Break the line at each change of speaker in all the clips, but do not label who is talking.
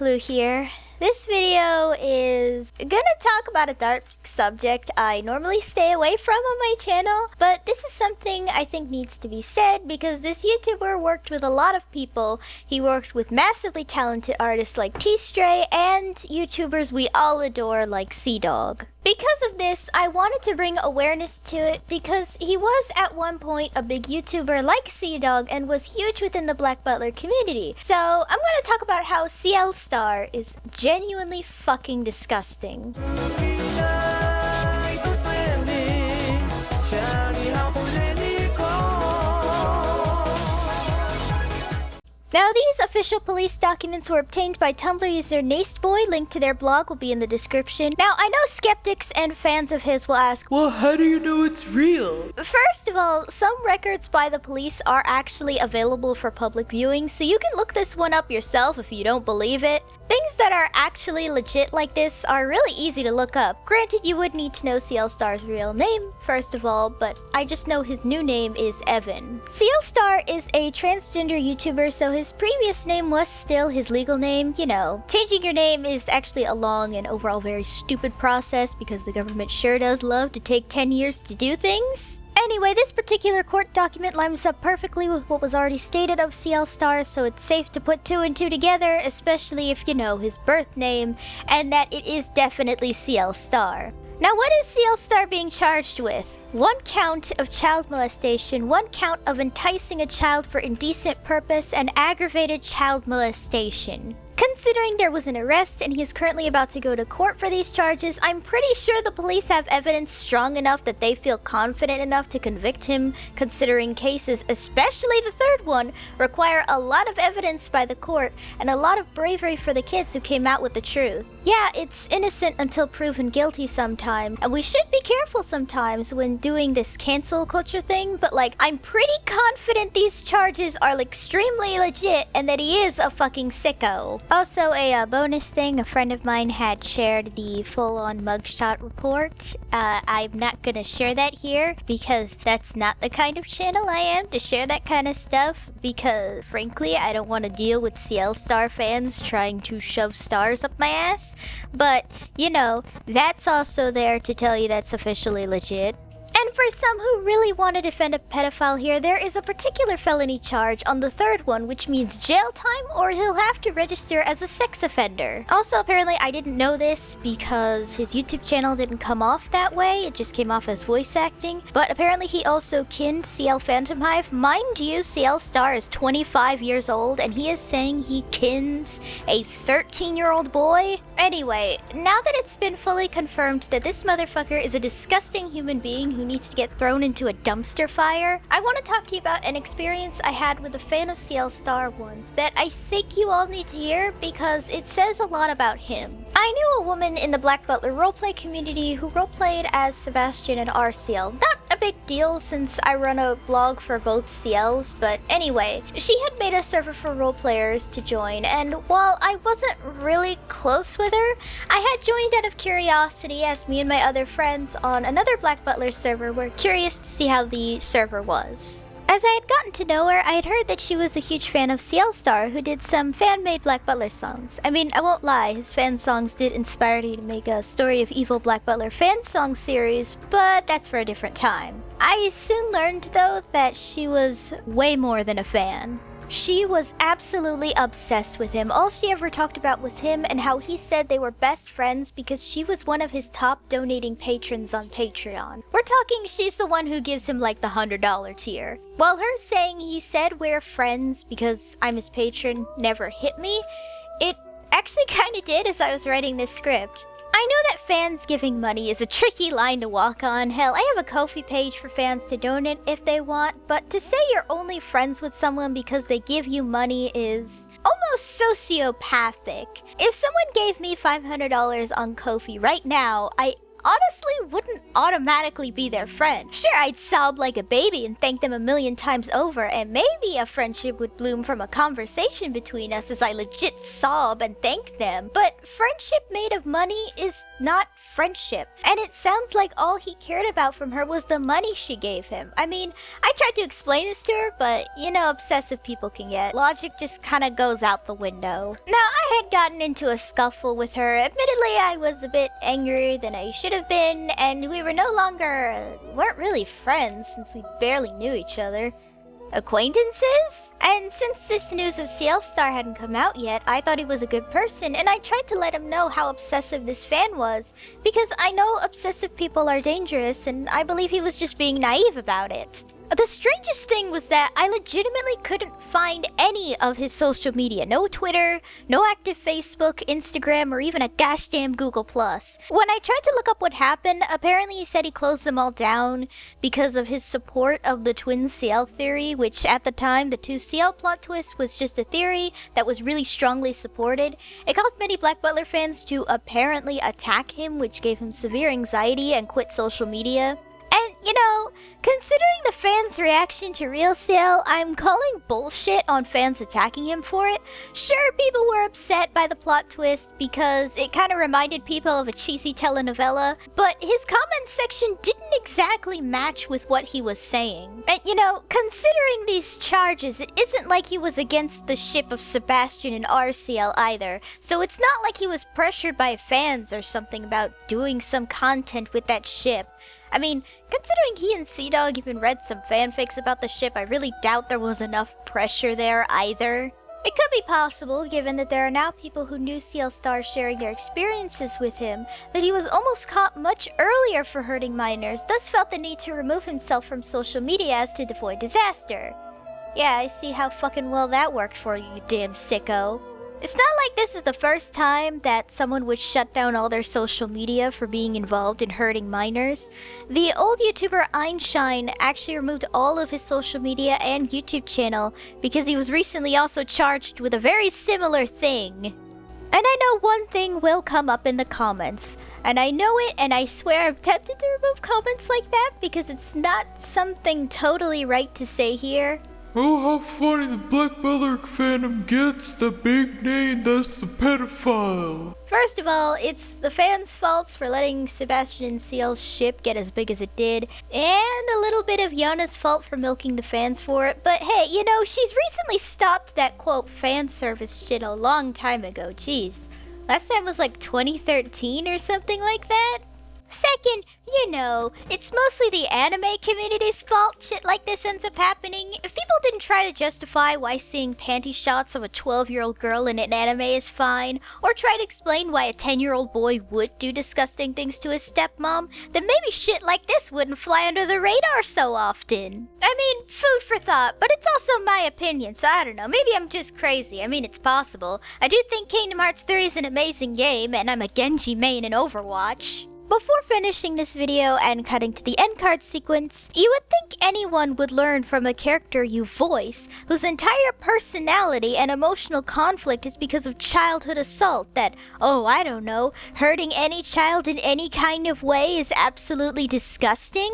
Lu here. This video is gonna talk about a dark subject I normally stay away from on my channel, but this is something I think needs to be said because this YouTuber worked with a lot of people. He worked with massively talented artists like T-Stray and YouTubers we all adore like Sea-Dog. Because of this, I wanted to bring awareness to it because he was at one point a big YouTuber like Sea-Dog and was huge within the Black Butler community. So I'm gonna talk about how Ciel Star is genuinely fucking disgusting. Now, these official police documents were obtained by Tumblr user Nasteboy. Link to their blog will be in the description. Now, I know skeptics and fans of his will ask,
well, how do you know it's real?
First of all, some records by the police are actually available for public viewing, so you can look this one up yourself if you don't believe it. Things that are actually legit like this are really easy to look up. Granted, you would need to know Ciel Star's real name, first of all, but I just know his new name is Evan. Ciel Star is a transgender YouTuber, so his previous name was still his legal name. You know, changing your name is actually a long and overall very stupid process because the government sure does love to take 10 years to do things. Anyway, this particular court document lines up perfectly with what was already stated of Ciel Star, so it's safe to put two and two together, especially if you know his birth name, and that it is definitely Ciel Star. Now, what is Ciel Star being charged with? 1 count of child molestation, 1 count of enticing a child for indecent purpose, and aggravated child molestation. Considering there was an arrest and he is currently about to go to court for these charges, I'm pretty sure the police have evidence strong enough that they feel confident enough to convict him, considering cases, especially the third one, require a lot of evidence by the court and a lot of bravery for the kids who came out with the truth. Yeah, it's innocent until proven guilty sometimes, and we should be careful sometimes when doing this cancel culture thing, but like, I'm pretty confident these charges are extremely legit and that he is a fucking sicko. Also, a bonus thing, a friend of mine had shared the full-on mugshot report. I'm not gonna share that here because that's not the kind of channel I am to share that kind of stuff, because frankly, I don't want to deal with Ciel Star fans trying to shove stars up my ass. But, you know, that's also there to tell you that's officially legit. And for some who really want to defend a pedophile here, there is a particular felony charge on the third one, which means jail time or he'll have to register as a sex offender. Also, apparently I didn't know this because his YouTube channel didn't come off that way, it just came off as voice acting, but apparently he also kinned CL Phantom Hive. Mind you, Ciel Star is 25 years old and he is saying he kins a 13-year-old boy? Anyway, now that it's been fully confirmed that this motherfucker is a disgusting human being who needs to get thrown into a dumpster fire, I want to talk to you about an experience I had with a fan of Ciel Star once that I think you all need to hear because it says a lot about him. I knew a woman in the Black Butler roleplay community who roleplayed as Sebastian and Ciel. Not a big deal since I run a blog for both Ciels, but anyway, she had made a server for roleplayers to join, and while I wasn't really close with her, I had joined out of curiosity as me and my other friends on another Black Butler server were curious to see how the server was. As I had gotten to know her, I had heard that she was a huge fan of Ciel Star, who did some fan-made Black Butler songs. I mean, I won't lie, his fan songs did inspire me to make a Story of Evil Black Butler fan song series, but that's for a different time. I soon learned, though, that she was way more than a fan. She was absolutely obsessed with him. All she ever talked about was him and how he said they were best friends because she was one of his top donating patrons on Patreon. We're talking she's the one who gives him like the $100 tier. While her saying he said we're friends because I'm his patron never hit me, it actually kinda did as I was writing this script. I know that fans giving money is a tricky line to walk on. Hell, I have a Ko-fi page for fans to donate if they want, but to say you're only friends with someone because they give you money is almost sociopathic. If someone gave me $500 on Ko-fi right now, I honestly wouldn't automatically be their friend. Sure, I'd sob like a baby and thank them a million times over, and maybe a friendship would bloom from a conversation between us as I legit sob and thank them. But friendship made of money is not friendship. And it sounds like all he cared about from her was the money she gave him. I mean, I tried to explain this to her, but you know, obsessive people can get. Logic just kinda goes out the window. Now, I had gotten into a scuffle with her. Admittedly, I was a bit angrier than I should have been, and we were no longer, weren't really friends since we barely knew each other. Acquaintances? And since this news of Ciel Star hadn't come out yet, I thought he was a good person, and I tried to let him know how obsessive this fan was, because I know obsessive people are dangerous, and I believe he was just being naive about it. The strangest thing was that I legitimately couldn't find any of his social media. No Twitter, no active Facebook, Instagram, or even a gosh damn Google+. When I tried to look up what happened, apparently he said he closed them all down because of his support of the twin Ciel theory, which at the time, the two Ciel plot twist was just a theory that was really strongly supported. It caused many Black Butler fans to apparently attack him, which gave him severe anxiety and quit social media. And, you know, considering the fans' reaction to real Ciel, I'm calling bullshit on fans attacking him for it. Sure, people were upset by the plot twist because it kind of reminded people of a cheesy telenovela, but his comment section didn't exactly match with what he was saying. And, you know, considering these charges, it isn't like he was against the ship of Sebastian and our Ciel either, so it's not like he was pressured by fans or something about doing some content with that ship. I mean, considering he and Sea-Dog even read some fanfics about the ship, I really doubt there was enough pressure there either. It could be possible, given that there are now people who knew Ciel Star sharing their experiences with him, that he was almost caught much earlier for hurting minors, thus felt the need to remove himself from social media as to avoid disaster. Yeah, I see how fucking well that worked for you, you damn sicko. It's not like this is the first time that someone would shut down all their social media for being involved in hurting minors. The old YouTuber Einstein actually removed all of his social media and YouTube channel because he was recently also charged with a very similar thing. And I know one thing will come up in the comments, and I know it, and I swear I'm tempted to remove comments like that because it's not something totally right to say here.
Oh, how funny the Black Butler fandom gets. The big name, that's the pedophile.
First of all, it's the fans' faults for letting Sebastian and Ciel's ship get as big as it did, and a little bit of Yana's fault for milking the fans for it, but hey, you know, she's recently stopped that quote fan service shit a long time ago, jeez. Last time was like 2013 or something like that? Second, you know, it's mostly the anime community's fault shit like this ends up happening. If people didn't try to justify why seeing panty shots of a 12-year-old girl in an anime is fine, or try to explain why a 10-year-old boy would do disgusting things to his stepmom, then maybe shit like this wouldn't fly under the radar so often. I mean, food for thought, but it's also my opinion, so I don't know, maybe I'm just crazy. I mean, it's possible. I do think Kingdom Hearts 3 is an amazing game, and I'm a Genji main in Overwatch. Before finishing this video and cutting to the end card sequence, you would think anyone would learn from a character you voice, whose entire personality and emotional conflict is because of childhood assault, that, oh, I don't know, hurting any child in any kind of way is absolutely disgusting?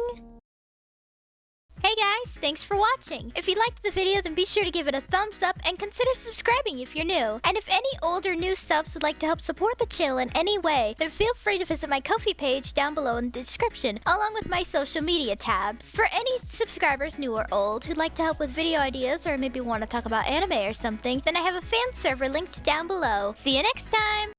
Hey guys, thanks for watching. If you liked the video, then be sure to give it a thumbs up and consider subscribing if you're new. And if any old or new subs would like to help support the channel in any way, then feel free to visit my Ko-fi page down below in the description, along with my social media tabs. For any subscribers, new or old, who'd like to help with video ideas or maybe want to talk about anime or something, then I have a fan server linked down below. See you next time!